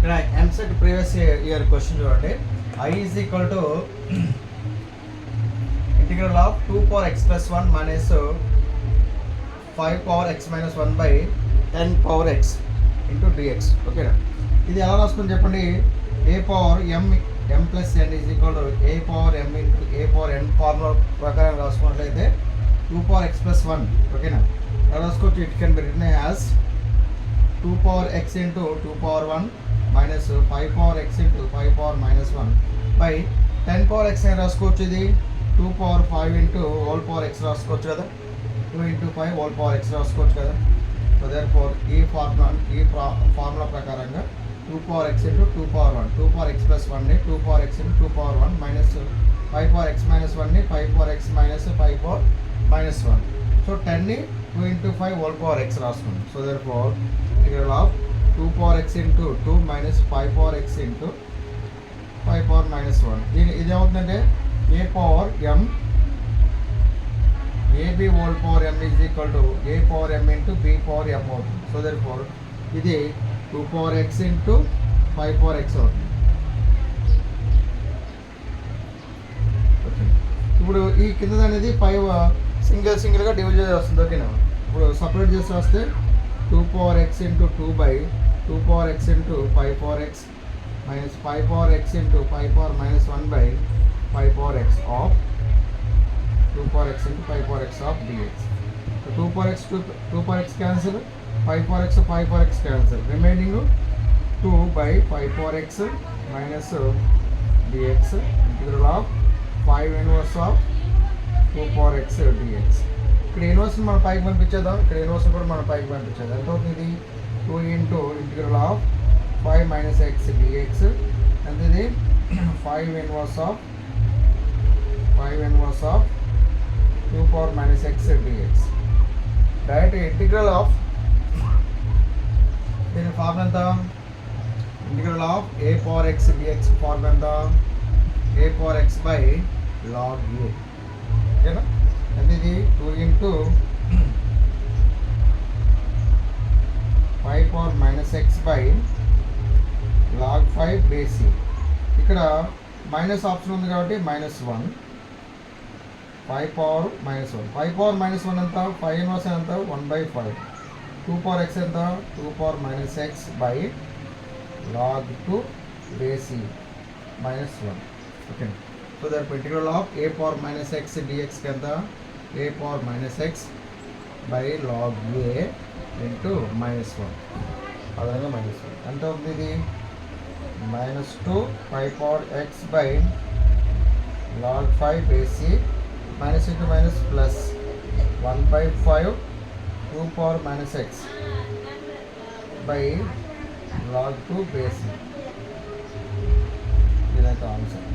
ఇక్కడ EAMCET previous year question చూడండి. I is equal to integral of 2 power x plus 1 minus 5 power x minus 1 by 10 power x into dx. ఓకేనా, ఇది ఎలా రాసుకుని చెప్పండి. a power m plus n is equal to a power m into a power n formula ప్రకారం రాసుకున్నట్లయితే 2 power x plus 1. ఓకేనా, ఎలా రాసుకోవచ్చు? It can be written as 2 power x into 2 power 1 minus 5 power x into 5 power minus 1 by 10 power x అని రాసుకోవచ్చు. ఇది 2 power 5 into whole power x రాసుకోవచ్చు కదా, 2 into 5 whole power x రాసుకోవచ్చు కదా. సో దేర్ఫోర్ ఈ ఫార్ములా ప్రకారంగా 2 power x into 2 power 1, 2 power x plus 1 ని 2 power x into 2 power 1 minus 5 power x minus 1 ని 5 power x minus 5 power minus 1. So 10 ని 2 into 5 whole power x రాసుకుంది. So therefore integral of 2 power x into 2 minus 5 power x into 5 power minus 1. ఇది ఏమవుతుందంటే a power m ab whole power m is equal to a power m into b power m అవుతుంది. So therefore ఇది 2 power x into 5 power x అవుతుంది. Okay, ఇప్పుడు ఈ కింద అనేది 5 సింగిల్గా డివిజన్ వస్తుంది. ఓకేనా, ఇప్పుడు సపరేట్ చేసి వస్తే 2 power x into 2 by 2 power x into 5 power x minus 5 power x into 5 power minus 1 by 5 power x of 2 power x into 5 power x of dx. So 2 power x cancel, 5 power x 5 power x cancel, remaining 2 by 5 power x minus dx integral of 5 inverse of 2 power x dx. ఇక్కడ inverse మనం పైకి పంపించేద్దాం, ఇక్కడ inverse కూడా మనం పైకి పంపించేద్దాం. ఎంత అవుతుంది? 2 into integral of 5 minus x dx. అంటే ఇది 5 inverse of 2 power minus x dx. Direct integral of దీని ఫార్మ్ ఎంత? Integral of a power x dx form ఎంత? a power x by log a. ఓకేనా, అంటే ఇది 2 into 5 power minus x by log 5 base c. ఇక్కడ minus option ఉంది కాబట్టి -1, 5 power minus 1. 5 power minus 1 ఎంత? 5 ఇన్వర్స్ ఎంత? 1/5. 2 power x ఎంత? 2 power minus x by log 2 base c -1. Okay, so that integral of a power minus x dx ఎంత? a power minus x by log a into -1. అదనంగా -1 ఎంత ఉంది? ఇది -2 5 power x by log 5 base c minus into minus plus 1/5 2 power minus x by log 2 base c. ఇదైతే answer.